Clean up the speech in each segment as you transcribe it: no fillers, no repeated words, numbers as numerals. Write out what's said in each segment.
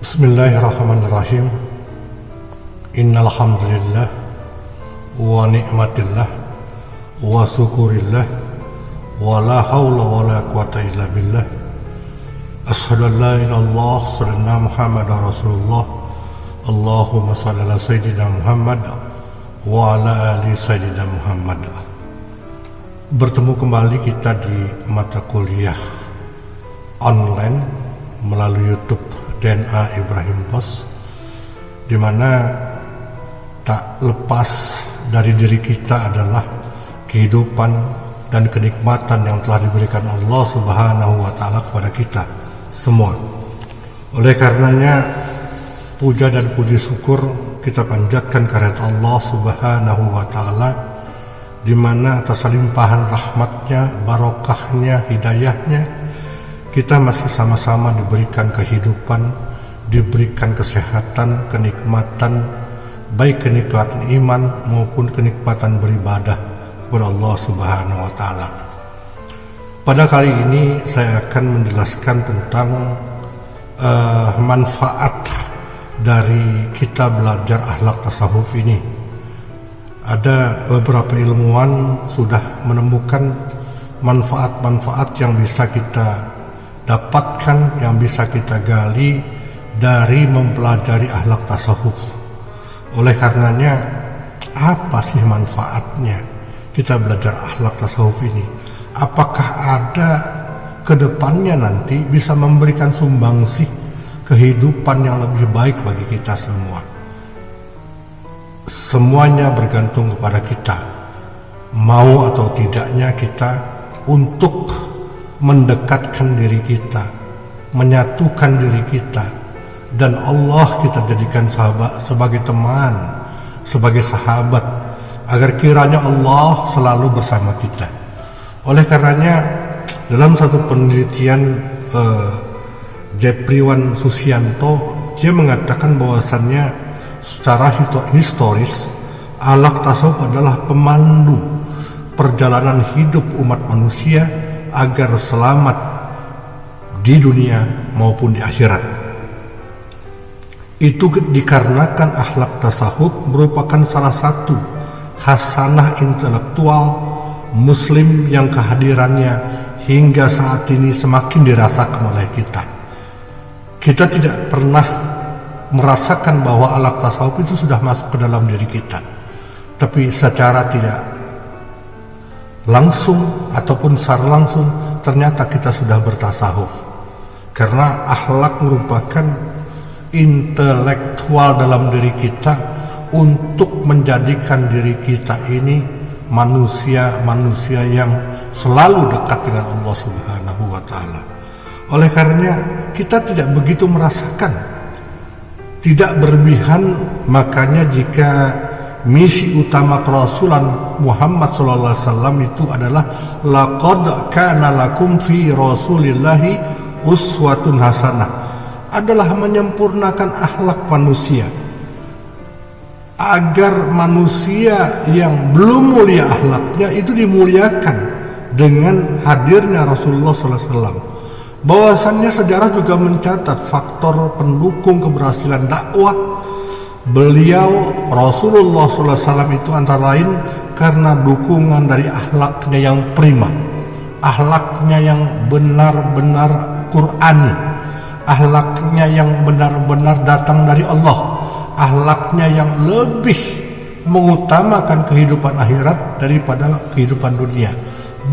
Bismillahirrahmanirrahim. Innal hamdalillah wa ni'matillah wa syukurillah wa la haula wa la quwata illa billah. Asyhadu an la ilaha illallah sallallahu Muhammadar Rasulullah. Allahumma shalli ala sayyidina Muhammad wa ala ali sayyidina Muhammad. Bertemu kembali kita di mata kuliah online melalui YouTube DNA Ibrahim Pos, di mana tak lepas dari diri kita adalah kehidupan dan kenikmatan yang telah diberikan Allah Subhanahu wa Ta'ala kepada kita semua. Oleh karenanya, puja dan puji syukur kita panjatkan kehadirat Allah Subhanahu wa Ta'ala, di mana atas limpahan rahmatnya, barokahnya, hidayahnya, kita masih sama-sama diberikan kehidupan, diberikan kesehatan, kenikmatan, baik kenikmatan iman maupun kenikmatan beribadah kepada Allah Subhanahu wa Ta'ala. Pada kali ini saya akan menjelaskan tentang manfaat dari kita belajar akhlak tasawuf ini. Ada beberapa ilmuwan sudah menemukan manfaat-manfaat yang bisa kita dapatkan, yang bisa kita gali dari mempelajari akhlak tasawuf. Oleh karenanya, apa sih manfaatnya kita belajar akhlak tasawuf ini? Apakah ada kedepannya nanti bisa memberikan sumbangsih kehidupan yang lebih baik bagi kita semua? Semuanya bergantung kepada kita, mau atau tidaknya kita untuk mendekatkan diri kita, menyatukan diri kita, dan Allah kita jadikan sahabat, sebagai teman, sebagai sahabat, agar kiranya Allah selalu bersama kita. Oleh karenanya, dalam satu penelitian Jepriwan Susianto, dia mengatakan bahwasannya secara historis akhlak tasawuf adalah pemandu perjalanan hidup umat manusia agar selamat di dunia maupun di akhirat. Itu dikarenakan akhlak tasawuf merupakan salah satu hasanah intelektual muslim yang kehadirannya hingga saat ini semakin dirasakan oleh kita. Kita tidak pernah merasakan bahwa akhlak tasawuf itu sudah masuk ke dalam diri kita, tapi secara tidak langsung ataupun secara langsung ternyata kita sudah bertasawuf, karena akhlak merupakan intelektual dalam diri kita untuk menjadikan diri kita ini manusia yang selalu dekat dengan Allah Subhanahu wa Ta'ala. Oleh karenanya kita tidak begitu merasakan, tidak berlebihan. Makanya jika misi utama kerasulan Muhammad sallallahu alaihi wasallam itu adalah laqad kana lakum fi rasulillahi uswatun hasanah, adalah menyempurnakan akhlak manusia agar manusia yang belum mulia akhlaknya itu dimuliakan dengan hadirnya Rasulullah sallallahu alaihi wasallam. Bahwasannya sejarah juga mencatat faktor pendukung keberhasilan dakwah beliau Rasulullah SAW itu antara lain karena dukungan dari akhlaknya yang prima, akhlaknya yang benar-benar Qur'ani, akhlaknya yang benar-benar datang dari Allah, akhlaknya yang lebih mengutamakan kehidupan akhirat daripada kehidupan dunia.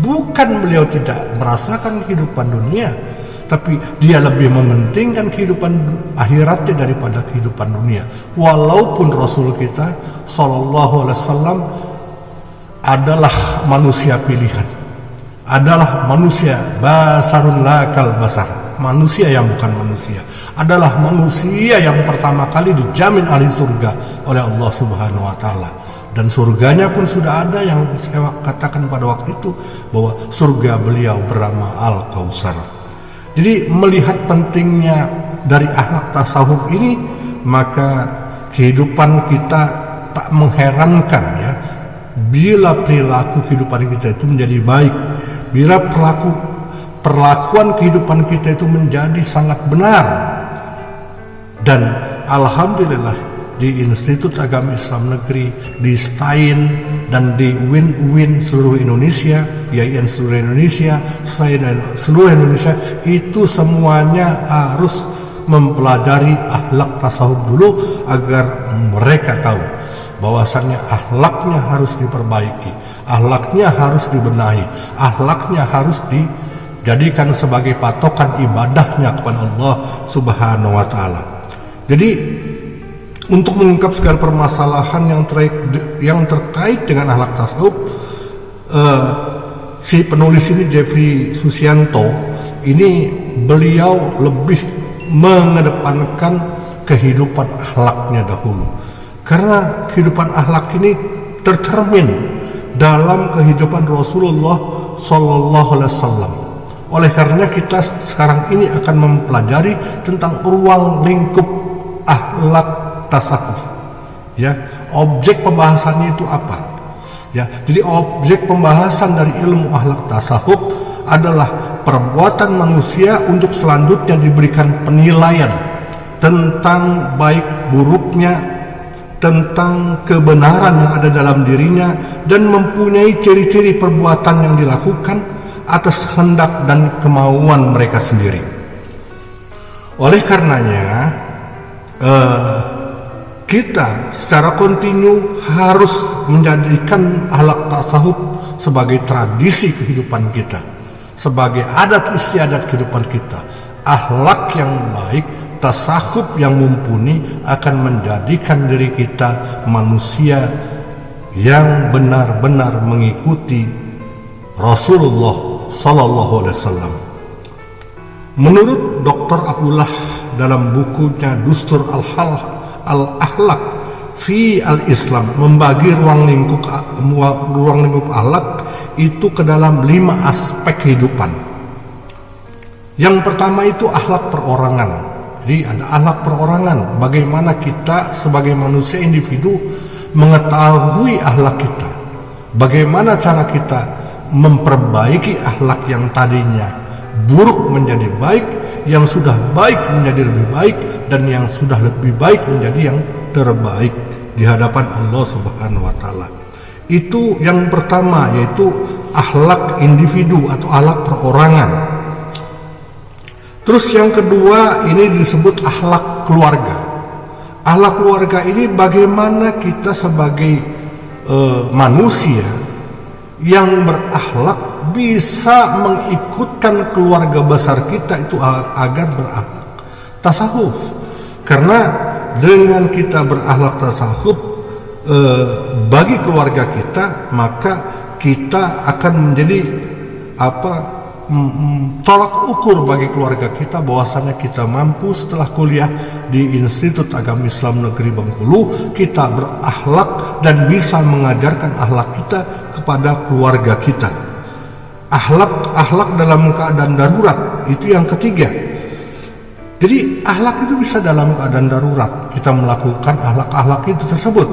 Bukan beliau tidak merasakan kehidupan dunia, tapi dia lebih mementingkan kehidupan akhiratnya daripada kehidupan dunia. Walaupun Rasul kita Sallallahu Alaihi Wasallam adalah manusia pilihan, adalah manusia basarun lakal basar, manusia yang bukan manusia, adalah manusia yang pertama kali dijamin ahli surga oleh Allah Subhanahu Wa Taala. Dan surganya pun sudah ada, yang saya katakan pada waktu itu bahwa surga beliau bernama Al-Kautsar. Jadi melihat pentingnya dari akhlak tasawuf ini, maka kehidupan kita tak mengherankan ya, bila perilaku kehidupan kita itu menjadi baik, bila perlakuan kehidupan kita itu menjadi sangat benar, Dan alhamdulillah di Institut Agama Islam Negeri, di STAIN, dan di UIN seluruh Indonesia, IAIN seluruh Indonesia, STAIN dan seluruh Indonesia, itu semuanya harus mempelajari akhlak tasawuf dulu agar mereka tahu bahwasannya akhlaknya harus diperbaiki, akhlaknya harus dibenahi, akhlaknya harus dijadikan sebagai patokan ibadahnya kepada Allah Subhanahu wa Ta'ala. Jadi untuk mengungkap segala permasalahan yang terkait dengan akhlak tasawuf, si penulis ini Jeffrey Susianto ini, beliau lebih mengedepankan kehidupan akhlaknya dahulu, karena kehidupan akhlak ini tercermin dalam kehidupan Rasulullah Sallallahu Alaihi Wasallam. Oleh karena kita sekarang ini akan mempelajari tentang ruang lingkup akhlak tasawuf, ya. Objek pembahasannya itu apa, ya. Jadi objek pembahasan dari ilmu akhlak tasawuf adalah perbuatan manusia untuk selanjutnya diberikan penilaian tentang baik buruknya, tentang kebenaran yang ada dalam dirinya, dan mempunyai ciri-ciri perbuatan yang dilakukan atas kehendak dan kemauan mereka sendiri. Oleh karenanya kita secara kontinu harus menjadikan akhlak tasawuf sebagai tradisi kehidupan kita, sebagai adat istiadat kehidupan kita. Akhlak yang baik, tasawuf yang mumpuni akan menjadikan diri kita manusia yang benar-benar mengikuti Rasulullah Sallallahu Alaihi Wasallam. Menurut Dr. Abdullah dalam bukunya Dustur Al-Akhlaq fi Al-Islam, membagi ruang lingkup akhlak itu ke dalam 5 aspek kehidupan. Yang pertama itu akhlak perorangan. Jadi ada akhlak perorangan, bagaimana kita sebagai manusia individu mengetahui akhlak kita, bagaimana cara kita memperbaiki akhlak yang tadinya buruk menjadi baik, yang sudah baik menjadi lebih baik, dan yang sudah lebih baik menjadi yang terbaik di hadapan Allah Subhanahu wa Ta'ala. Itu yang pertama, yaitu akhlak individu atau akhlak perorangan. Terus yang kedua ini disebut akhlak keluarga. Akhlak keluarga ini bagaimana kita sebagai manusia yang berakhlak bisa mengikutkan keluarga besar kita itu agar berakhlak tasawuf. Karena dengan kita berakhlak tasawuf bagi keluarga kita, maka kita akan menjadi tolak ukur bagi keluarga kita bahwasanya kita mampu setelah kuliah di Institut Agama Islam Negeri Bengkulu, kita berakhlak dan bisa mengajarkan akhlak kita kepada keluarga kita. Akhlak dalam keadaan darurat itu yang ketiga. Jadi akhlak itu bisa dalam keadaan darurat kita melakukan akhlak itu tersebut.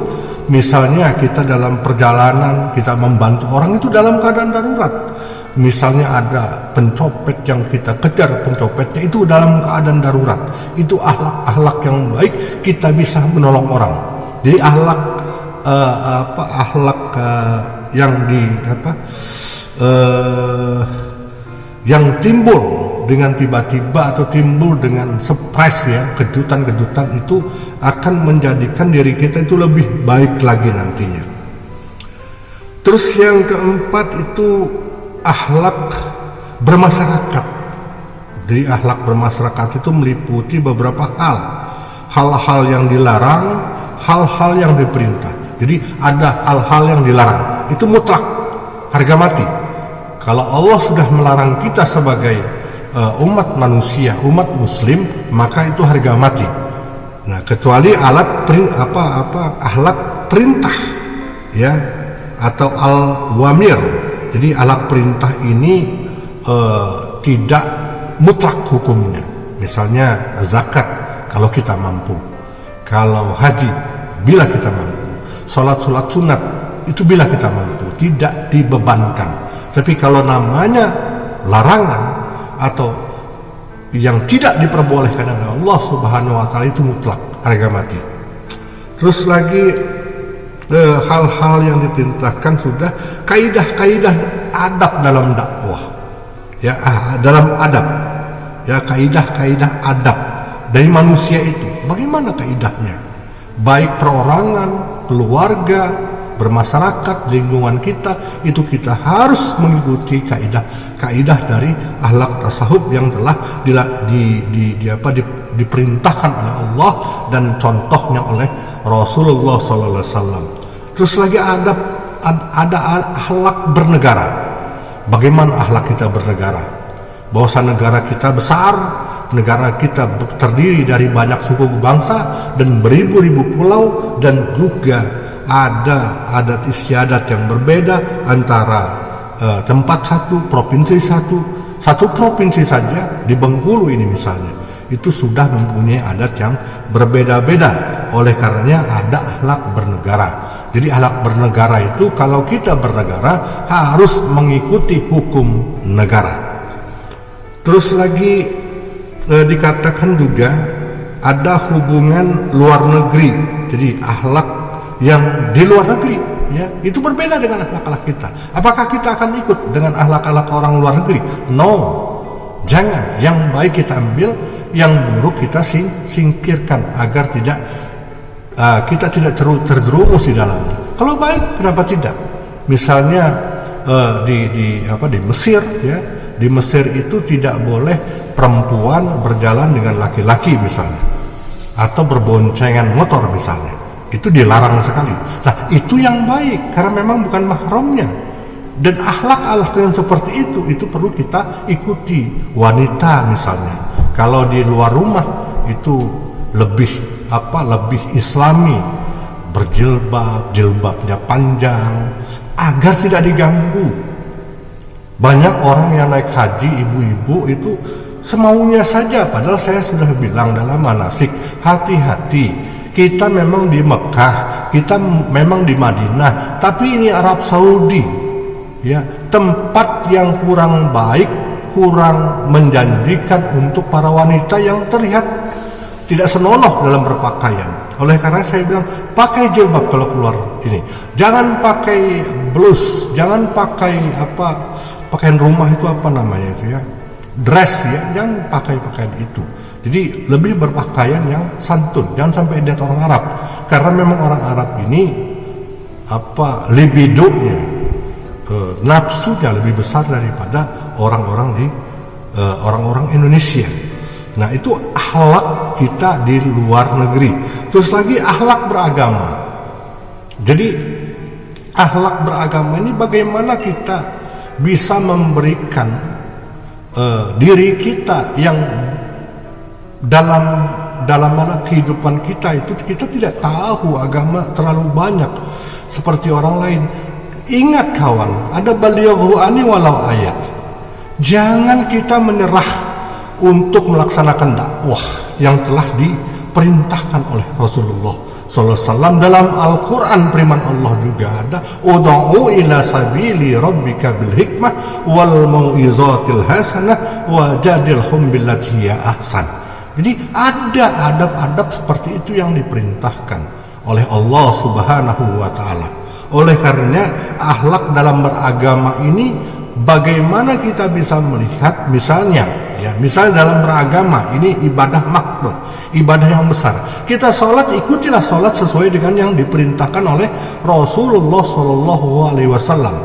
Misalnya kita dalam perjalanan kita membantu orang, itu dalam keadaan darurat. Misalnya ada pencopet yang kita kejar pencopetnya, itu dalam keadaan darurat. Itu akhlak yang baik, kita bisa menolong orang. Jadi yang timbul dengan tiba-tiba atau timbul dengan surprise, ya, kejutan-kejutan, itu akan menjadikan diri kita itu lebih baik lagi nantinya. Terus yang keempat itu akhlak bermasyarakat. Jadi akhlak bermasyarakat itu meliputi beberapa hal-hal yang dilarang, hal-hal yang diperintah. Jadi ada hal-hal yang dilarang, itu mutlak, harga mati. Kalau Allah sudah melarang kita sebagai umat manusia, umat muslim, maka itu harga mati. Nah, kecuali akhlak perintah, ya, atau al-wamir. Jadi akhlak perintah ini tidak mutlak hukumnya. Misalnya zakat kalau kita mampu, kalau haji bila kita mampu, sholat sunat itu bila kita mampu, tidak dibebankan. Tapi kalau namanya larangan atau yang tidak diperbolehkan oleh Allah Subhanahu wa taala itu mutlak, harga mati. Terus lagi hal-hal yang diperintahkan sudah kaidah-kaidah adab dalam dakwah. Ya, dalam adab. Ya, kaidah-kaidah adab dari manusia itu. Bagaimana kaidahnya? Baik perorangan, keluarga, bermasyarakat, lingkungan kita, itu kita harus mengikuti kaidah dari akhlak tasawuf yang telah diperintahkan oleh Allah dan contohnya oleh Rasulullah SAW. Terus lagi ada akhlak bernegara. Bagaimana akhlak kita bernegara? Bahwa negara kita besar, negara kita terdiri dari banyak suku bangsa dan beribu-ribu pulau, dan juga ada adat istiadat yang berbeda antara tempat satu, provinsi satu provinsi saja di Bengkulu ini misalnya, itu sudah mempunyai adat yang berbeda-beda. Oleh karenanya ada akhlak bernegara. Jadi akhlak bernegara itu kalau kita bernegara harus mengikuti hukum negara. Terus lagi dikatakan juga ada hubungan luar negeri. Jadi akhlak yang di luar negeri, ya, itu berbeda dengan akhlak-akhlak kita. Apakah kita akan ikut dengan akhlak-akhlak orang luar negeri? No, jangan. Yang baik kita ambil, yang buruk kita singkirkan agar kita tidak terjerumus di dalamnya. Kalau baik, kenapa tidak? Misalnya di Mesir, ya, di Mesir itu tidak boleh perempuan berjalan dengan laki-laki misalnya, atau berboncengan motor misalnya. Itu dilarang sekali. Nah, itu yang baik karena memang bukan mahramnya. Dan akhlak yang seperti itu perlu kita ikuti. Wanita misalnya, kalau di luar rumah itu lebih islami, berjilbab, jilbabnya panjang agar tidak diganggu. Banyak orang yang naik haji, ibu-ibu itu semaunya saja, padahal saya sudah bilang dalam manasik, hati-hati. Kita memang di Mekah, kita memang di Madinah, tapi ini Arab Saudi, ya, tempat yang kurang baik, kurang menjanjikan untuk para wanita yang terlihat tidak senonoh dalam berpakaian. Oleh karena saya bilang pakai jilbab kalau keluar ini, jangan pakai blus, jangan pakai pakaian rumah itu ya, dress, ya, jangan pakai pakaian itu. Jadi lebih berpakaian yang santun, jangan sampai lihat orang Arab, karena memang orang Arab ini libidonya, nafsunya lebih besar daripada orang-orang Indonesia. Nah, itu akhlak kita di luar negeri. Terus lagi akhlak beragama. Jadi akhlak beragama ini bagaimana kita bisa memberikan diri kita yang dalam kehidupan kita itu kita tidak tahu agama terlalu banyak seperti orang lain. Ingat kawan, ada balighu ani walau ayat. Jangan kita menyerah untuk melaksanakan dakwah yang telah diperintahkan oleh Rasulullah SAW. Dalam Al-Quran firman Allah juga ada, ud'u ila sabili rabbika bil hikmah wal mau'izatil hasanah wajadilhum billati hiya ahsan. Jadi ada adab-adab seperti itu yang diperintahkan oleh Allah Subhanahu wa taala. Oleh karenanya akhlak dalam beragama ini bagaimana kita bisa melihat misalnya dalam beragama ini ibadah makhluk, ibadah yang besar. Kita sholat, ikutilah sholat sesuai dengan yang diperintahkan oleh Rasulullah SAW.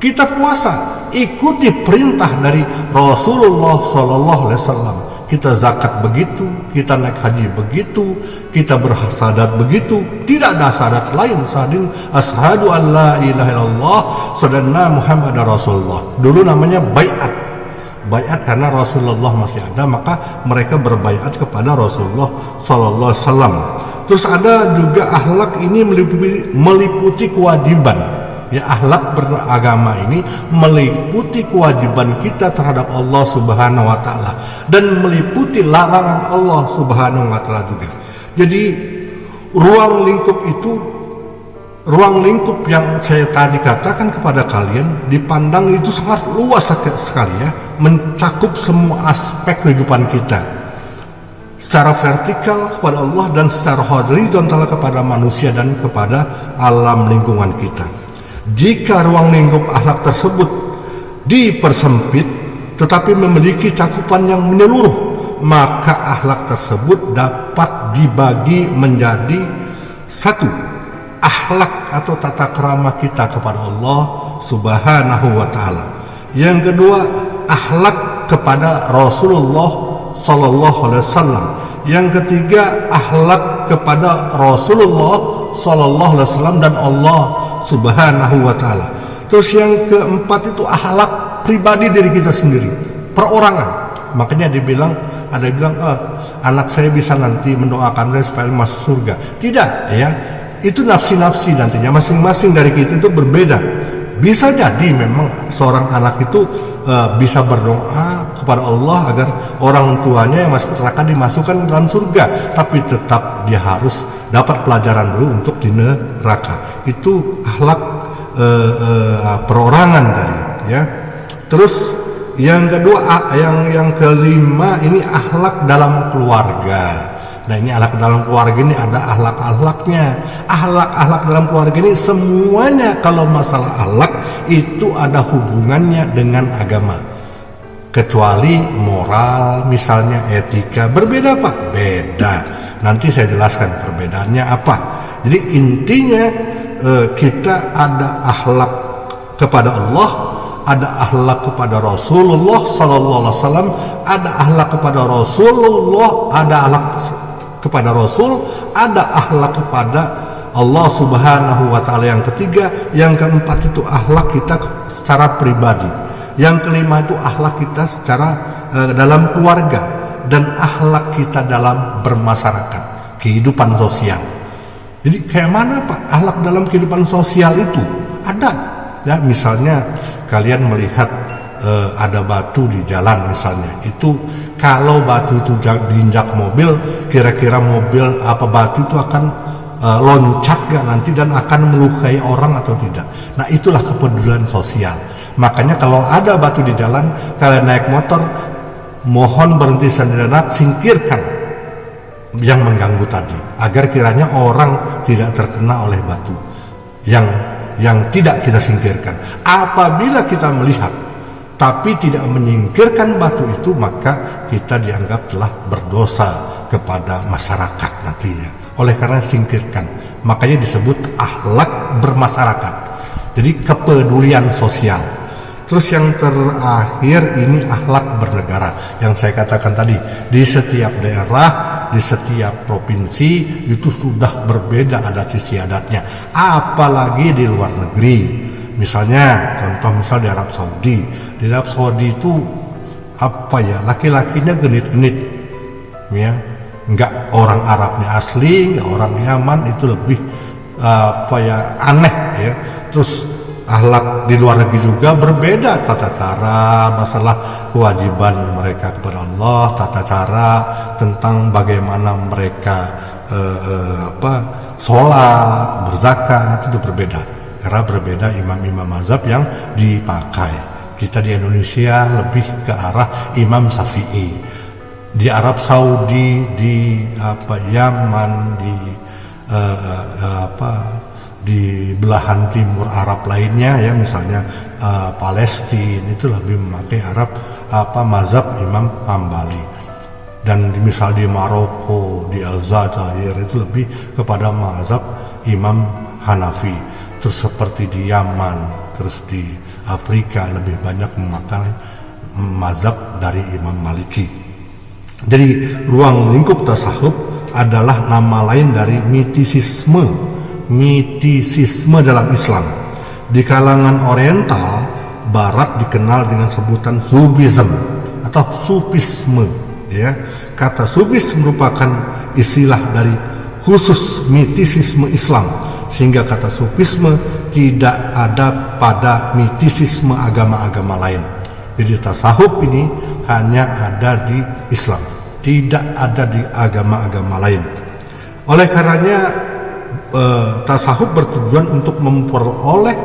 Kita puasa, ikuti perintah dari Rasulullah SAW. Kita zakat begitu, kita naik haji begitu, kita bersahadat begitu. Tidak ada syahadat lain selain asyhadu an la ilaha illallah sadanna Muhammadar Rasulullah. Dulu namanya baiat. Baiat karena Rasulullah masih ada, maka mereka berbaiat kepada Rasulullah sallallahu alaihi wasallam. Terus ada juga akhlak ini meliputi kewajiban. Ya, akhlak beragama ini meliputi kewajiban kita terhadap Allah Subhanahu wa taala dan meliputi larangan Allah Subhanahu wa taala juga. Jadi ruang lingkup itu ruang lingkup yang saya tadi katakan kepada kalian dipandang itu sangat luas sekali ya, mencakup semua aspek kehidupan kita, secara vertikal kepada Allah dan secara horizontal kepada manusia dan kepada alam lingkungan kita. Jika ruang lingkup akhlak tersebut dipersempit tetapi memiliki cakupan yang menyeluruh, maka akhlak tersebut dapat dibagi menjadi satu, akhlak atau tata krama kita kepada Allah Subhanahu wa taala. Yang kedua, akhlak kepada Rasulullah sallallahu alaihi wasallam. Yang ketiga, akhlak kepada Rasulullah sallallahu alaihi wasallam dan Allah Subhanahu wa taala. Terus yang keempat itu akhlak pribadi diri kita sendiri, perorangan. Makanya ada yang bilang anak saya bisa nanti mendoakan saya supaya masuk surga. Tidak ya, itu nafsi-nafsi nantinya masing-masing dari kita itu berbeda. Bisa jadi memang seorang anak itu bisa berdoa kepada Allah agar orang tuanya yang masuk neraka dimasukkan ke dalam surga, tapi tetap dia harus dapat pelajaran dulu untuk di neraka. Itu akhlak perorangan tadi ya. Terus yang kedua, yang kelima ini akhlak dalam keluarga. Nah, ini akhlak dalam keluarga ini ada akhlak-akhlaknya. Akhlak-akhlak dalam keluarga ini semuanya kalau masalah akhlak itu ada hubungannya dengan agama. Kecuali moral, misalnya etika, berbeda Pak? Beda. Nanti saya jelaskan perbedaannya apa. Jadi intinya kita ada akhlak kepada Allah, ada akhlak kepada Rasulullah sallallahu alaihi wasallam, ada akhlak kepada Rasulullah, ada akhlak kepada Rasul, ada akhlak kepada Allah Subhanahu wa taala. Yang ketiga, yang keempat itu akhlak kita secara pribadi. Yang kelima itu akhlak kita secara dalam keluarga, dan akhlak kita dalam bermasyarakat, kehidupan sosial. Jadi kayak mana Pak akhlak dalam kehidupan sosial itu? Ada ya, misalnya kalian melihat ada batu di jalan misalnya, itu kalau batu itu diinjak mobil, kira-kira mobil apa batu itu akan loncat gak nanti dan akan melukai orang atau tidak. Nah, itulah kepedulian sosial. Makanya kalau ada batu di jalan, kalian naik motor, mohon berhenti sejenak, singkirkan yang mengganggu tadi, agar kiranya orang tidak terkena oleh batu yang tidak kita singkirkan. Apabila kita melihat tapi tidak menyingkirkan batu itu, maka kita dianggap telah berdosa kepada masyarakat nantinya. Oleh karena singkirkan, makanya disebut akhlak bermasyarakat. Jadi kepedulian sosial. Terus yang terakhir ini akhlak bernegara. Yang saya katakan tadi, di setiap daerah, di setiap provinsi itu sudah berbeda adat istiadatnya. Apalagi di luar negeri. Misalnya, contoh misal di Arab Saudi. Di Arab Saudi itu laki-lakinya genit-genit, ya, nggak orang Arabnya asli, nggak orang Yaman, itu lebih aneh, ya. Terus akhlak di luar negeri juga berbeda, tata cara masalah kewajiban mereka kepada Allah, tata cara tentang bagaimana mereka sholat, berzakat, itu berbeda. Karena berbeda imam-imam mazhab yang dipakai. Kita di Indonesia lebih ke arah Imam Syafi'i. Di Arab Saudi, di Yaman, di belahan timur Arab lainnya, ya, misalnya Palestina, itu lebih memakai mazhab Imam Hambali. Dan misal di Maroko, di Aljazair itu lebih kepada mazhab Imam Hanafi. Terus seperti di Yaman, terus di Afrika lebih banyak memakai mazhab dari Imam Maliki. Jadi ruang lingkup tasawuf adalah nama lain dari mitisisme dalam Islam. Di kalangan Oriental, Barat dikenal dengan sebutan Sufism atau Sufisme. Ya, kata Sufis merupakan istilah dari khusus mitisisme Islam, sehingga kata Sufisme tidak ada pada mitisisme agama-agama lain. Jadi tasawuf ini hanya ada di Islam, tidak ada di agama-agama lain. Oleh karenanya tasawuf bertujuan untuk memperoleh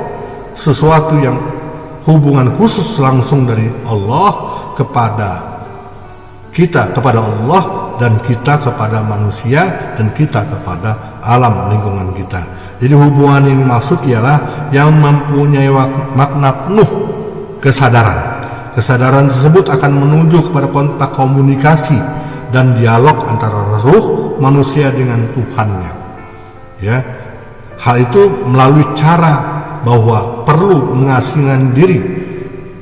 sesuatu yang hubungan khusus langsung dari Allah kepada kita, kepada Allah, dan kita kepada manusia, dan kita kepada alam lingkungan kita. Jadi hubungan yang maksud ialah yang mempunyai makna penuh kesadaran. Kesadaran tersebut akan menuju kepada kontak komunikasi dan dialog antara ruh manusia dengan Tuhannya. Ya, hal itu melalui cara bahwa perlu mengasingkan diri,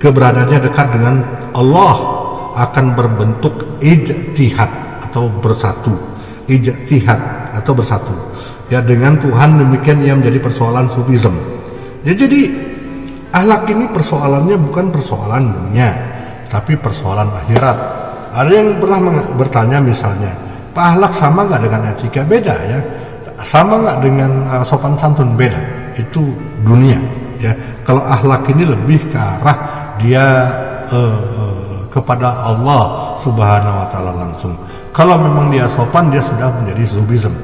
keberadaannya dekat dengan Allah akan berbentuk ijtihad atau bersatu. Ijtihad atau bersatu. Ya, dengan Tuhan, demikian ia menjadi persoalan sufisme. Ya, jadi akhlak ini persoalannya bukan persoalan dunia, tapi persoalan akhirat. Ada yang pernah bertanya misalnya, Pak, akhlak sama nggak dengan etika? Beda ya. Sama nggak dengan sopan santun? Beda. Itu dunia. Ya, kalau akhlak ini lebih ke arah dia kepada Allah Subhanahu Wa Taala langsung. Kalau memang dia sopan, dia sudah menjadi sufisme.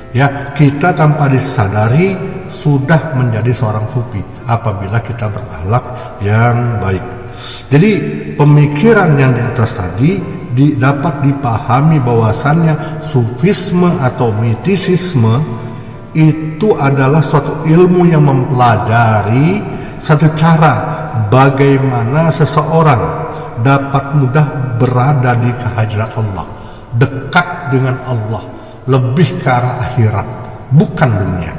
Ya, kita tanpa disadari sudah menjadi seorang sufi apabila kita berakhlak yang baik. Jadi pemikiran yang di atas tadi dapat dipahami bahwasannya sufisme atau mitisisme itu adalah suatu ilmu yang mempelajari satu cara bagaimana seseorang dapat mudah berada di kehadirat Allah, dekat dengan Allah, lebih ke arah akhirat, bukan dunia.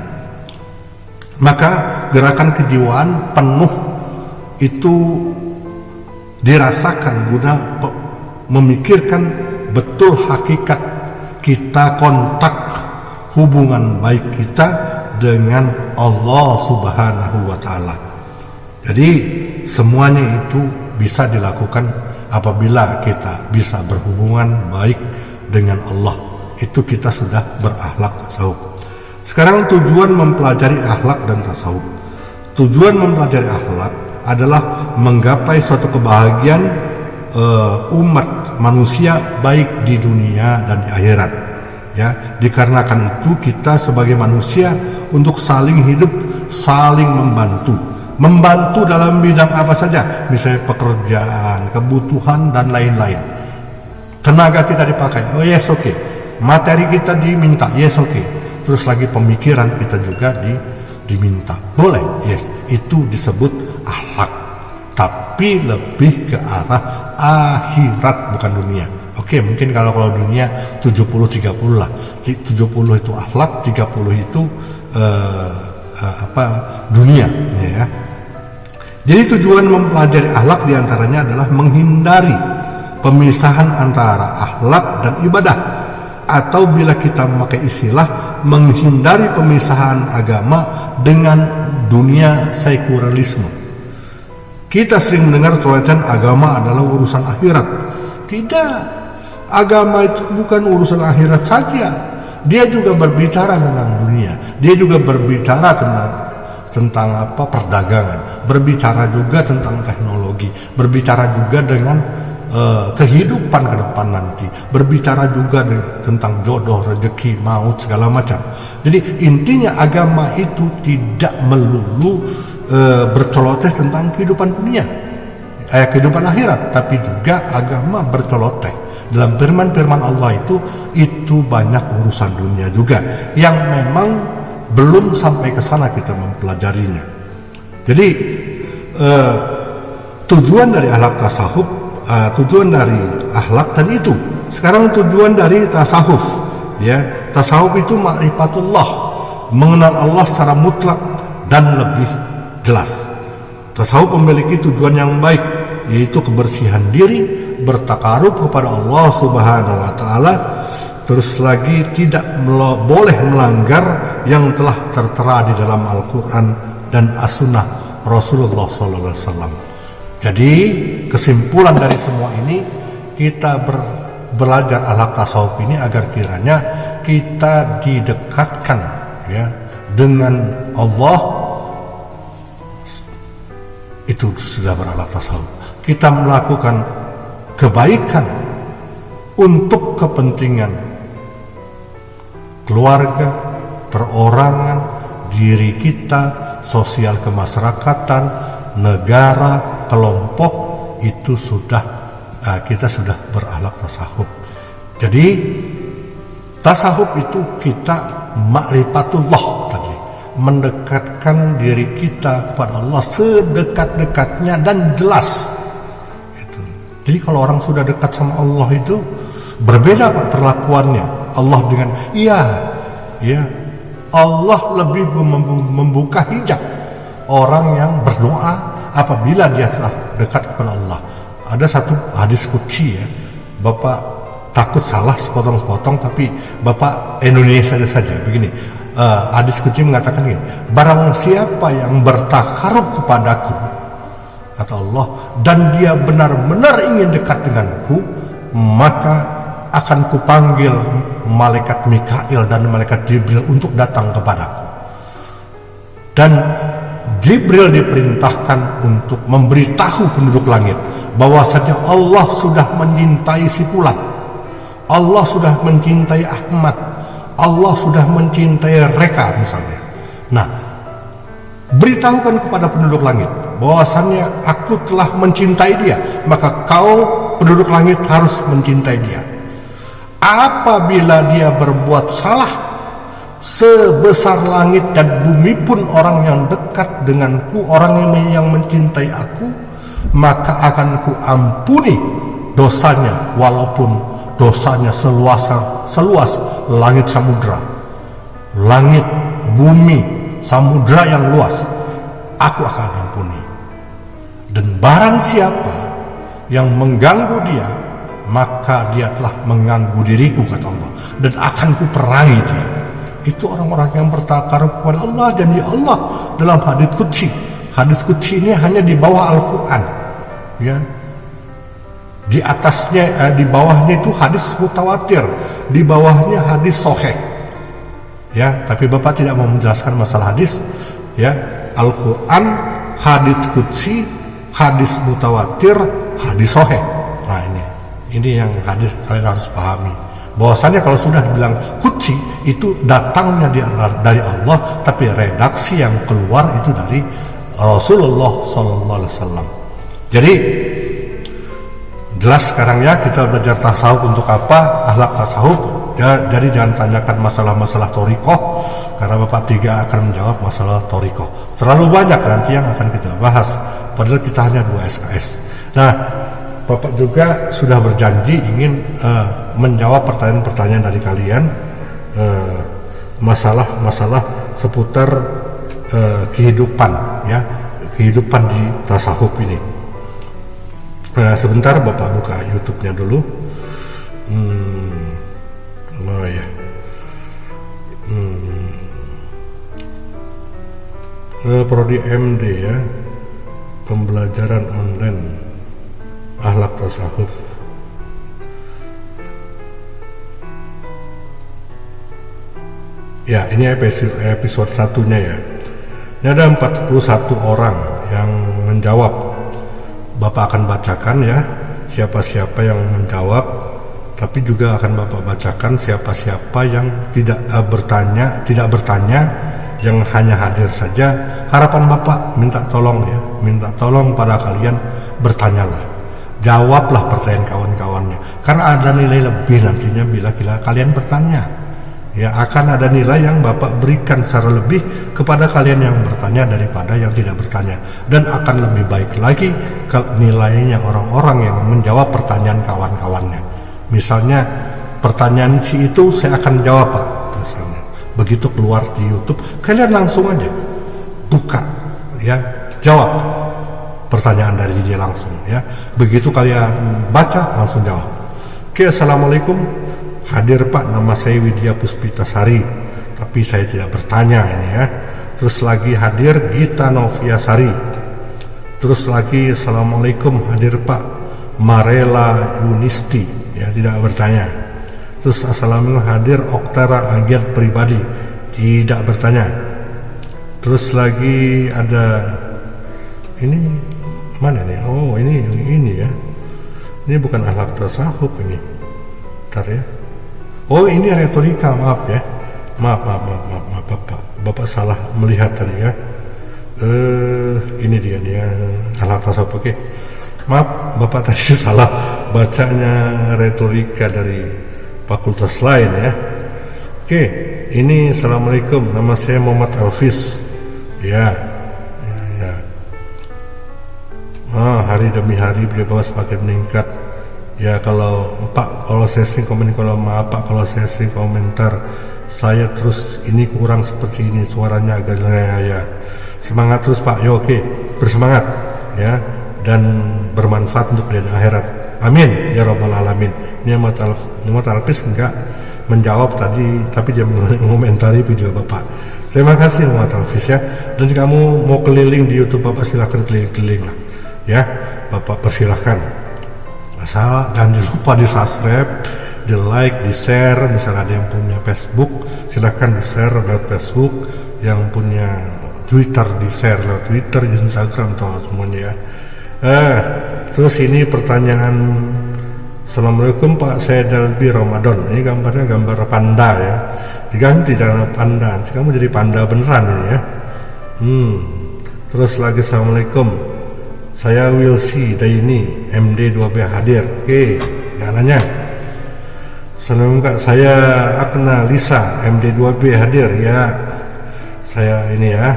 Maka gerakan kejiwaan penuh itu dirasakan guna memikirkan betul hakikat kita, kontak hubungan baik kita dengan Allah Subhanahu Wa Taala. Jadi semuanya itu bisa dilakukan apabila kita bisa berhubungan baik dengan Allah. Itu kita sudah berakhlak tasawuf. Sekarang tujuan mempelajari akhlak dan tasawuf. Tujuan mempelajari akhlak adalah menggapai suatu kebahagiaan umat manusia baik di dunia dan di akhirat. Ya, dikarenakan itu kita sebagai manusia untuk saling hidup, saling membantu dalam bidang apa saja, misalnya pekerjaan, kebutuhan dan lain-lain. Tenaga kita dipakai, oh yes, oke. Materi kita diminta, yes, oke. Terus lagi pemikiran kita juga diminta, boleh, yes. Itu disebut akhlak, tapi lebih ke arah akhirat, bukan dunia. Oke, mungkin kalau dunia 70-30 lah. 70 itu akhlak, 30 itu dunia, ya. Jadi tujuan mempelajari akhlak diantaranya adalah menghindari pemisahan antara akhlak dan ibadah, atau bila kita memakai istilah menghindari pemisahan agama dengan dunia sekularisme. Kita sering mendengar celotehan agama adalah urusan akhirat. Tidak, agama itu bukan urusan akhirat saja. Dia juga berbicara tentang dunia. Dia juga berbicara tentang perdagangan, berbicara juga tentang teknologi, berbicara juga dengan kehidupan ke depan nanti, berbicara juga tentang jodoh, rezeki, maut, segala macam. Jadi intinya agama itu tidak melulu berceloteh tentang kehidupan dunia, kehidupan akhirat, tapi juga agama berceloteh dalam firman-firman Allah itu banyak urusan dunia juga yang memang belum sampai ke sana kita mempelajarinya. Jadi tujuan dari akhlak tasawuf, tujuan dari akhlak tadi itu. Sekarang tujuan dari tasawuf, ya. Tasawuf itu ma'rifatullah, mengenal Allah secara mutlak dan lebih jelas. Tasawuf memiliki tujuan yang baik, yaitu kebersihan diri, bertakarub kepada Allah Subhanahu Wa Taala. Terus lagi tidak boleh melanggar yang telah tertera di dalam Al-Quran dan As-Sunnah Rasulullah SAW. Jadi kesimpulan dari semua ini, kita belajar akhlak tasawuf ini agar kiranya kita didekatkan, ya, dengan Allah. Itu sudah berakhlak tasawuf. Kita melakukan kebaikan untuk kepentingan keluarga, perorangan, diri kita, sosial kemasyarakatan, negara, kelompok, itu sudah kita sudah berakhlak tasawuf. Jadi tasawuf itu kita ma'rifatullah tadi, mendekatkan diri kita kepada Allah sedekat-dekatnya dan jelas. Itu. Jadi kalau orang sudah dekat sama Allah itu berbeda Pak perlakuannya. Allah dengan ya Allah lebih membuka hijab orang yang berdoa apabila dia telah dekat kepada Allah. Ada satu hadis qudsi ya, Bapak takut salah sepotong-sepotong, tapi Bapak Indonesia saja begini. Hadis qudsi mengatakan ini, barang siapa yang bertakarub kepadaku, kata Allah, dan dia benar-benar ingin dekat denganku, maka akan kupanggil malaikat Mikail dan malaikat Jibril untuk datang kepadaku. Dan Jibril diperintahkan untuk memberitahu penduduk langit bahwasanya Allah sudah mencintai si Fulan, Allah sudah mencintai Ahmad, Allah sudah mencintai Reka misalnya. Nah, beritahukan kepada penduduk langit bahwasanya aku telah mencintai dia, maka kau penduduk langit harus mencintai dia. Apabila dia berbuat salah sebesar langit dan bumi pun, orang yang dekat denganku, orang yang mencintai aku, maka akan ku ampuni dosanya, walaupun dosanya seluas langit samudra, langit, bumi, samudra yang luas, aku akan ampuni. Dan barang siapa yang mengganggu dia, maka dia telah mengganggu diriku, kata Allah, dan akan kuperangi dia. Itu orang-orang yang bertakarub kepada Allah. Dan ya Allah dalam hadis qudsi, hadis qudsi ini hanya di bawah Al-Quran ya, di atasnya di bawahnya itu hadis mutawatir, di bawahnya hadis sahih ya. Tapi Bapak tidak mau menjelaskan masalah hadis ya. Al-Quran, hadis qudsi, hadis mutawatir, hadis sahih. Nah ini yang hadis kalian harus pahami, bahwasannya kalau sudah dibilang qudsi itu datangnya dari Allah, tapi redaksi yang keluar itu dari Rasulullah SAW. Jadi jelas sekarang ya, kita belajar tasawuf untuk apa, akhlak tasawuf. Jadi jangan tanyakan masalah-masalah thoriqoh, karena Bapak tiga akan menjawab masalah thoriqoh. Terlalu banyak nanti yang akan kita bahas, padahal kita hanya 2 SKS. Nah, Bapak juga sudah berjanji ingin menjawab pertanyaan-pertanyaan dari kalian, masalah-masalah seputar kehidupan ya, kehidupan di tasawuf ini. Sebentar Bapak buka YouTube-nya dulu. Oh ya. Prodi MD ya, pembelajaran online akhlak tasawuf. Ya, ini episode satunya ya. Ini ada 41 orang yang menjawab. Bapak akan bacakan ya siapa-siapa yang menjawab, tapi juga akan Bapak bacakan siapa-siapa yang tidak bertanya, yang hanya hadir saja. Harapan Bapak minta tolong ya, minta tolong pada kalian, bertanyalah, jawablah pertanyaan kawan-kawannya, karena ada nilai lebih nantinya bila kalian bertanya. Ya, akan ada nilai yang Bapak berikan secara lebih kepada kalian yang bertanya daripada yang tidak bertanya, dan akan lebih baik lagi nilainya orang-orang yang menjawab pertanyaan kawan-kawannya. Misalnya pertanyaan si itu saya akan jawab Pak, misalnya begitu keluar di YouTube, kalian langsung aja buka ya, jawab pertanyaan dari dia langsung ya. Begitu kalian baca langsung jawab. Oke, assalamualaikum, hadir Pak, nama saya Widya Puspitasari, tapi saya tidak bertanya ini ya. Terus lagi hadir Gita Noviasari. Terus lagi assalamualaikum, hadir Pak Marela Yunisti, ya tidak bertanya. Terus assalamualaikum, hadir Oktara Agiat Pribadi, tidak bertanya. Terus lagi ada ini mana nih? Oh ini yang ini ya. Ini bukan akhlak tasawuf ini. Bentar ya. Oh ini retorika, maaf ya. Maaf Bapak salah melihat tadi ya. Ini dia nih ya, alat tasawuf. Oke. Maaf Bapak tadi salah bacanya retorika dari fakultas lain ya. Oke, ini assalamualaikum, nama saya Muhammad Alfis. Ya. Hari demi hari beliau semakin meningkat. Ya kalau saya sering komen, kalau maaf Pak kalau saya sering komentar, saya terus ini kurang seperti ini, suaranya agak ya. Semangat terus Pak, ya oke, bersemangat ya, dan bermanfaat untuk dunia akhirat. Amin ya rabbal alamin. Ini Muhammad Alfis enggak menjawab tadi, tapi dia mengomentari video Bapak. Terima kasih Muhammad Alfis ya. Dan jika kamu mau keliling di YouTube Bapak, silahkan keliling-keliling lah ya, Bapak persilahkan. Asal jangan lupa di subscribe, di like, di share. Misalnya ada yang punya Facebook, silahkan di share lewat Facebook. Yang punya Twitter, di share lewat Twitter, Instagram, atau semuanya ya. Terus ini pertanyaan. Assalamualaikum Pak, saya Dalbi Ramadan. Ini gambarnya gambar panda ya, diganti dengan panda. Nanti kamu jadi panda beneran ini ya. Terus lagi assalamualaikum, saya Wilsi Daini MD 2B hadir. Oke, jangan nanya. Assalamualaikum Kak, saya Akna Lisa MD 2B hadir ya. Saya ini ya.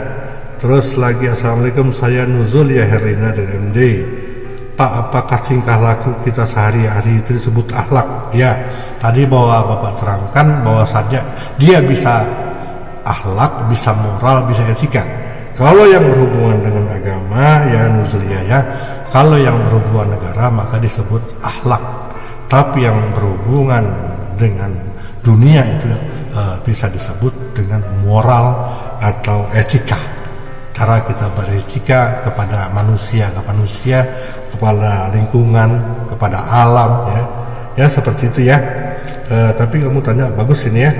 Terus lagi assalamualaikum, saya Nuzul ya Herina dari MD. Pak, apakah tingkah laku kita sehari-hari itu disebut akhlak? Ya, tadi bahwa Bapak terangkan bahwasannya dia bisa akhlak, bisa moral, bisa etika. Kalau yang berhubungan dengan agama ya Nuzuliyah ya. Kalau yang berhubungan negara maka disebut akhlak. Tapi yang berhubungan dengan dunia itu bisa disebut dengan moral atau etika. Cara kita beretika kepada manusia, kepada lingkungan, kepada alam ya seperti itu ya. Tapi kamu tanya bagus ini ya,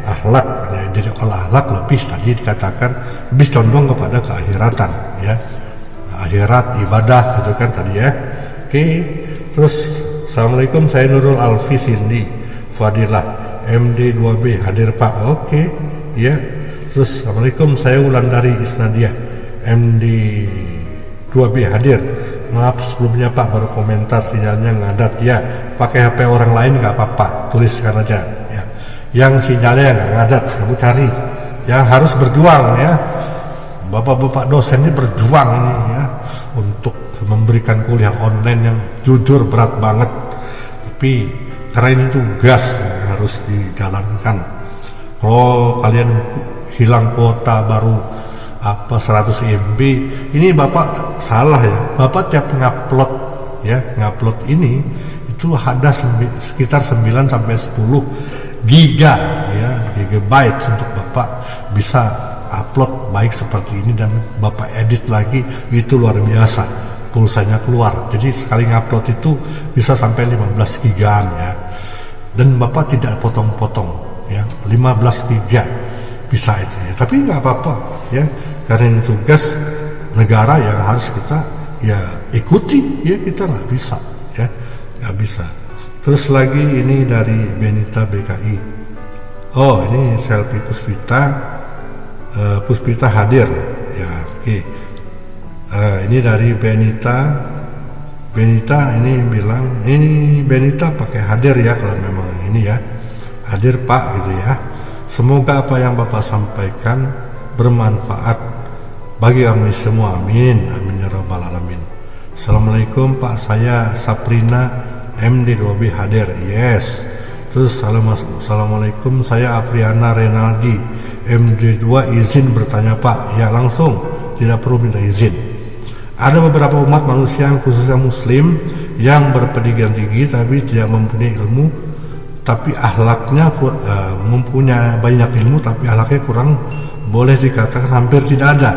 akhlak ya. Jadi kalau akhlak lebih tadi dikatakan lebih condong kepada keakhiratan ya, akhirat ibadah gitu kan tadi ya. Oke, terus assalamualaikum, saya Nurul Alfi Cindy Fadilah MD 2B hadir Pak. Oke ya. Terus assalamualaikum, saya Wulandari Isnadiah MD 2B hadir. Maaf sebelumnya Pak, baru komentar sinyalnya ngadat ya. Pakai HP orang lain nggak apa-apa, tuliskan aja ya. Yang sinyalnya nggak ngadat kamu cari ya, harus berjuang ya. Bapak-bapak dosen ini berjuang ini ya untuk memberikan kuliah online yang jujur berat banget, tapi karena ini tugas ya, harus dijalankan. Kalau kalian hilang kuota baru 100 MB, ini Bapak salah ya. Bapak tiap ngupload ini itu ada sekitar 9 sampai 10 giga ya, gigabyte untuk Bapak bisa upload baik seperti ini, dan Bapak edit lagi itu luar biasa, pulsanya keluar. Jadi sekali ngupload itu bisa sampai 15 gigaan ya. Dan Bapak tidak potong-potong ya, 15 giga bisa itu ya. Tapi nggak apa-apa ya, karena ini tugas negara yang harus kita ya ikuti ya, kita nggak bisa ya, nggak bisa. Terus lagi ini dari Benita BKI. Oh ini selfie Puspita hadir ya. Oke. Ini dari Benita ini bilang, ini Benita pakai hadir ya kalau memang ini ya, hadir Pak gitu ya. Semoga apa yang Bapak sampaikan bermanfaat bagi kami semua. Amin. Amin ya rabbal alamin. Assalamualaikum Pak, saya Saprina MD 2B hadir. Yes. Terus assalamualaikum, saya Apriana Renaldi MD 2 izin bertanya Pak. Ya langsung, tidak perlu minta izin. Ada beberapa umat manusia khususnya muslim yang berpendidikan tinggi tapi tidak mempunyai ilmu, tapi akhlaknya mempunyai banyak ilmu tapi akhlaknya kurang, boleh dikatakan hampir tidak ada.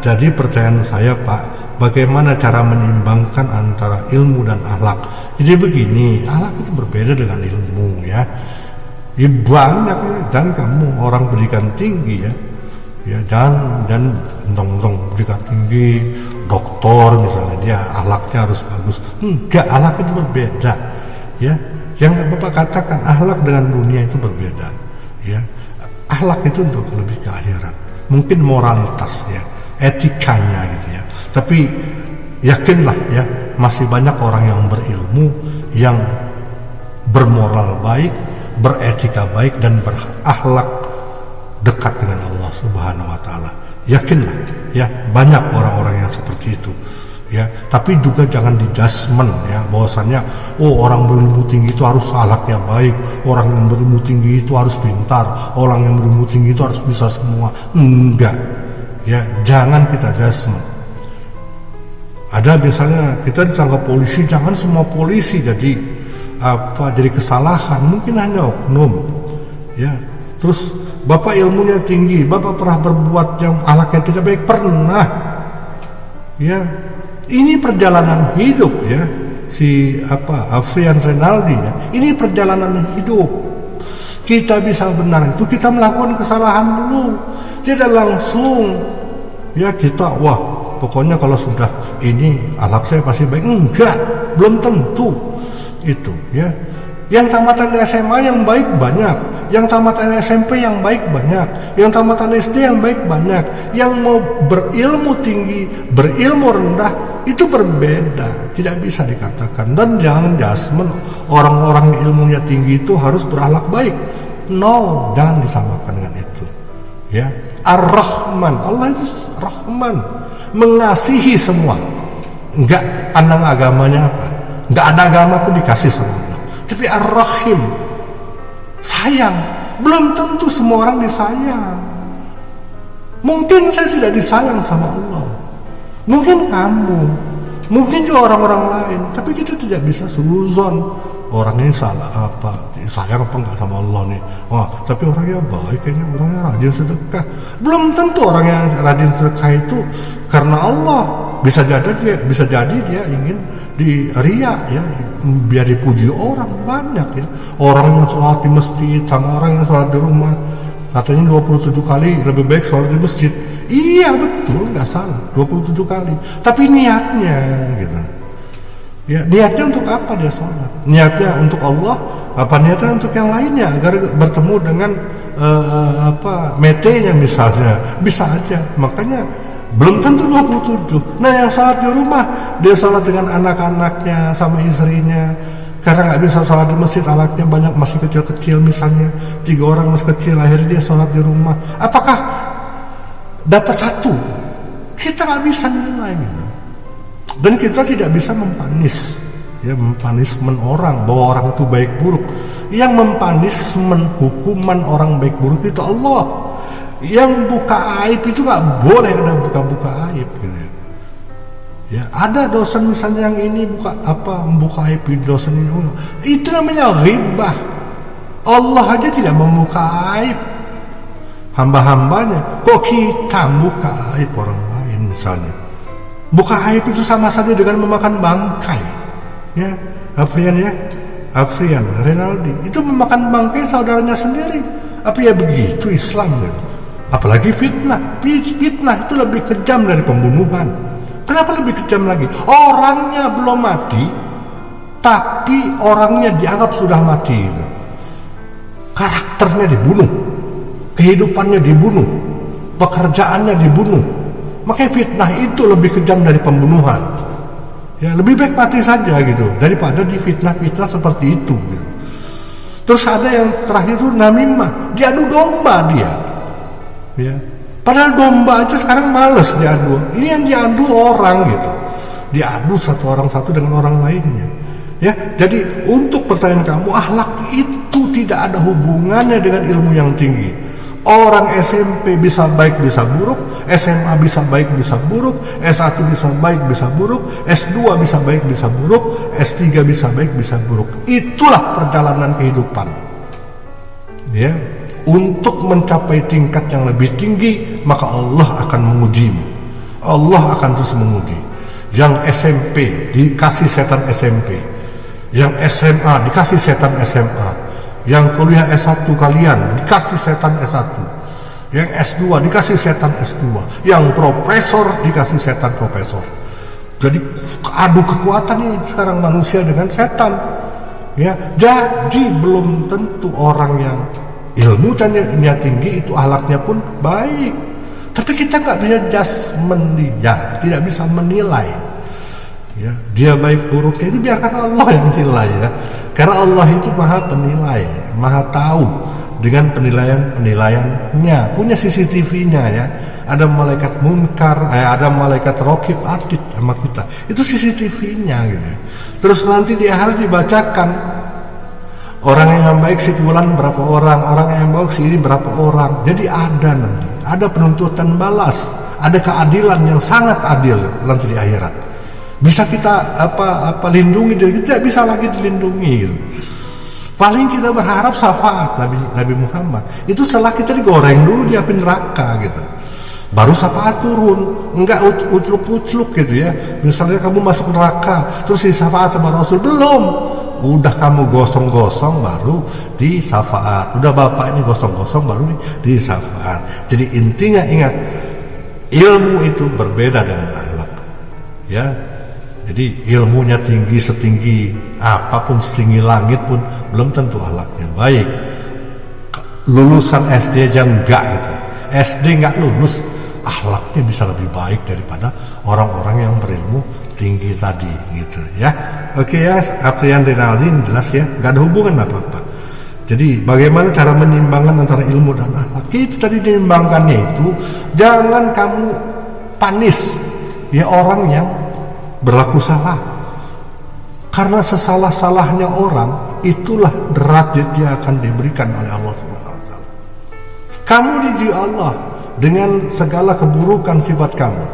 Jadi pertanyaan saya Pak, bagaimana cara menyeimbangkan antara ilmu dan akhlak? Jadi begini, akhlak itu berbeda dengan ilmu ya. Ya banyak ya, dan kamu orang pendidikan tinggi ya jangan dong pendidikan tinggi, doktor misalnya, dia akhlaknya harus bagus. Enggak, akhlak itu berbeda ya. Yang Bapak katakan akhlak dengan dunia itu berbeda ya. akhlak itu untuk lebih ke akhirat. Mungkin moralitas ya, etikanya gitu ya. Tapi yakinlah ya, masih banyak orang yang berilmu, yang bermoral baik, beretika baik, dan berakhlak dekat dengan Allah Subhanahu wa taala. Yakinlah ya, banyak orang-orang yang seperti itu ya. Tapi juga jangan dijudgment ya, bahwasannya orang berilmu tinggi itu harus akhlaknya baik, orang yang berilmu tinggi itu harus pintar, orang yang berilmu tinggi itu harus bisa semua. Enggak ya, jangan kita judgment. Ada misalnya kita ditangkap polisi, jangan semua polisi jadi kesalahan, mungkin hanya oknum ya. Terus bapak ilmunya tinggi, bapak pernah berbuat yang akhlaknya tidak baik, pernah ya. Ini perjalanan hidup ya, si Afrian Renaldi ya, ini perjalanan hidup. Kita bisa benar itu kita melakukan kesalahan dulu, tidak langsung ya kita pokoknya kalau sudah ini akhlak saya pasti baik. Enggak, belum tentu itu ya. Yang tamatan SMA yang baik banyak, yang tamatan SMP yang baik banyak, yang tamatan SD yang baik banyak. Yang mau berilmu tinggi, berilmu rendah, itu berbeda, tidak bisa dikatakan. Dan jangan judgment orang-orang yang ilmunya tinggi itu harus berakhlak baik. No, jangan disamakan dengan itu ya. Ar-Rahman, Allah itu Rahman, mengasihi semua. Enggak pandang agamanya apa, enggak ada agama pun dikasih sama Allah. Tapi Ar-Rahim, sayang. Belum tentu semua orang disayang. Mungkin saya tidak disayang sama Allah, mungkin kamu, mungkin juga orang-orang lain. Tapi kita tidak bisa suzon orang ini salah apa, sayang apa enggak sama Allah nih. Tapi orangnya baik, kayaknya orangnya rajin sedekah. Belum tentu orang yang rajin sedekah itu karena Allah. Bisa jadi dia ingin di ria ya, biar dipuji orang. Banyak ya orang yang sholat di masjid sama orang yang sholat di rumah, katanya 27 kali lebih baik sholat di masjid. Iya betul, nggak salah 27 kali. Tapi niatnya gitu ya, niatnya untuk apa dia sholat? Niatnya untuk Allah, apa niatnya untuk yang lainnya agar bertemu dengan metenya misalnya, bisa aja. Makanya belum tentu 27. Nah yang sholat di rumah, dia sholat dengan anak-anaknya sama istrinya. Karena nggak bisa sholat di masjid, anaknya banyak masih kecil-kecil misalnya, 3 orang masih kecil, akhirnya dia sholat di rumah. Apakah dapat 1? Kita nggak bisa nilai gitu. Dan kita tidak bisa mempanismen orang bahwa orang itu baik buruk. Yang mempanismen hukuman orang baik buruk itu Allah. Yang buka aib itu nggak boleh ada buka-buka aib gitu ya. Ada dosen misalnya yang ini membuka aib dosen ini, itu namanya ghibah. Allah aja tidak membuka aib hamba-hambanya, kok kita buka aib orang lain misalnya. Buka aib itu sama saja dengan memakan bangkai ya. Afrian Renaldi itu memakan bangkai saudaranya sendiri. Apa ya begitu Islam gitu? Apalagi fitnah itu lebih kejam dari pembunuhan. Kenapa lebih kejam lagi? Orangnya belum mati, tapi orangnya dianggap sudah mati. Karakternya dibunuh, kehidupannya dibunuh, pekerjaannya dibunuh. Makanya fitnah itu lebih kejam dari pembunuhan. Ya lebih baik mati saja gitu daripada difitnah-fitnah seperti itu gitu. Terus ada yang terakhir itu namimah, diadu domba dia. Ya, padahal domba aja sekarang males diadu. Ini yang diadu orang gitu, diadu satu dengan orang lainnya. Ya, jadi untuk pertanyaan kamu, akhlak itu tidak ada hubungannya dengan ilmu yang tinggi. Orang SMP bisa baik bisa buruk, SMA bisa baik bisa buruk, S1 bisa baik bisa buruk, S2 bisa baik bisa buruk, S3 bisa baik bisa buruk. Itulah perjalanan kehidupan. Ya. Untuk mencapai tingkat yang lebih tinggi, maka Allah akan mengujimu. Allah akan terus menguji. Yang SMP dikasih setan SMP, yang SMA dikasih setan SMA, yang kuliah S1 kalian dikasih setan S1, yang S2 dikasih setan S2, yang profesor dikasih setan profesor. Jadi adu kekuatan ini sekarang manusia dengan setan. Ya, jadi belum tentu orang yang ilmunya tinggi, itu akhlaknya pun baik. Tapi kita nggak bisa judgment dia, tidak bisa menilai. Ya, dia baik buruknya itu biarkan Allah yang nilai ya. Karena Allah itu maha penilai, maha tahu dengan penilaiannya, punya CCTV-nya ya. Ada malaikat munkar, ada malaikat raqib atid sama kita. Itu CCTV-nya gitu. Terus nanti di akhirat dibacakan orang yang baik si fulan berapa orang yang baik si ini berapa orang. Jadi ada nanti, ada penuntutan balas, ada keadilan yang sangat adil nanti di akhirat. Bisa kita lindungi diri kita, bisa lagi dilindungi gitu. Paling kita berharap syafaat Nabi Muhammad. Itu setelah kita digoreng dulu di api neraka gitu. Baru syafaat turun, enggak ucluk-ucluk gitu ya. Misalnya kamu masuk neraka, terus di syafaat sama Rasul belum. Udah kamu gosong-gosong baru di syafaat. Udah bapak ini gosong-gosong baru di syafaat. Jadi intinya ingat, ilmu itu berbeda dengan akhlak. Ya. Jadi ilmunya tinggi setinggi apapun, setinggi langit pun belum tentu akhlaknya baik. Lulusan SD aja enggak gitu. SD enggak lulus, akhlaknya bisa lebih baik daripada orang-orang yang berilmu tinggi tadi gitu ya. Oke ya, Afrian Rinaldi jelas ya, enggak ada hubungan apa-apa. Jadi bagaimana cara menyimbangkan antara ilmu dan akhlak? Itu tadi menyimbangkannya itu, jangan kamu panis ya orang yang berlaku salah. Karena sesalah-salahnya orang, itulah derajat dia akan diberikan oleh Allah Subhanahu wa taala. Kamu diuji Allah dengan segala keburukan sifat kamu.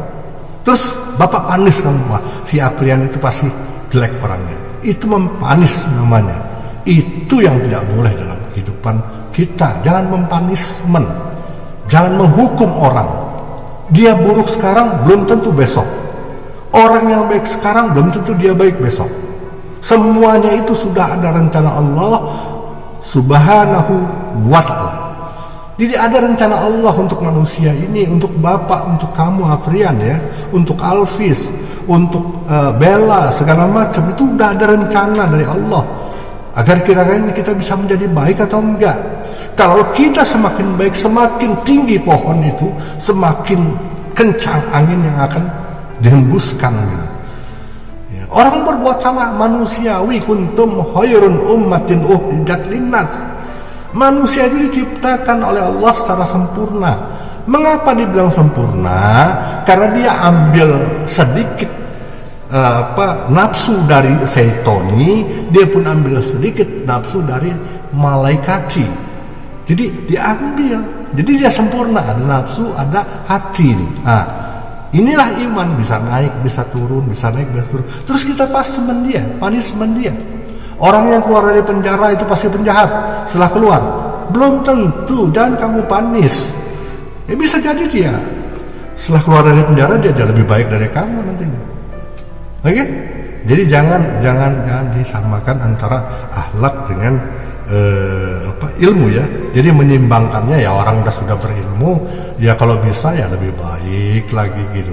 Terus Bapak panis kamu, wah, si Aprian itu pasti jelek orangnya. Itu mempanis namanya. Itu yang tidak boleh dalam kehidupan kita. Jangan mempanismen. Jangan menghukum orang. Dia buruk sekarang belum tentu besok. Orang yang baik sekarang belum tentu dia baik besok. Semuanya itu sudah ada rencana Allah Subhanahu wa ta'ala. Jadi ada rencana Allah untuk manusia ini, untuk Bapak, untuk kamu Afrian ya, untuk Alvis, untuk Bella, segala macam. Itu udah ada rencana dari Allah agar kira-kira kita bisa menjadi baik atau enggak. Kalau kita semakin baik, semakin tinggi pohon itu, semakin kencang angin yang akan dihembuskan gitu. Ya, orang berbuat salah manusiawi, kuntum khairun ummatin ukhrijat linnas. Manusia itu diciptakan oleh Allah secara sempurna. Mengapa dibilang sempurna? Karena dia ambil sedikit nafsu dari syaitoni, dia pun ambil sedikit nafsu dari malaikati. Jadi diambil. Jadi dia sempurna, ada nafsu, ada hati. Nah, inilah iman, bisa naik, bisa turun, bisa naik, bisa turun. Terus kita punishment dia. Orang yang keluar dari penjara itu pasti penjahat. Setelah keluar, belum tentu. Jangan kamu panis. Ya bisa jadi dia setelah keluar dari penjara dia jadi lebih baik dari kamu nantinya. Oke? Jadi jangan disamakan antara akhlak dengan ilmu ya. Jadi menyimbangkannya ya, orang sudah berilmu ya, kalau bisa ya lebih baik lagi gitu.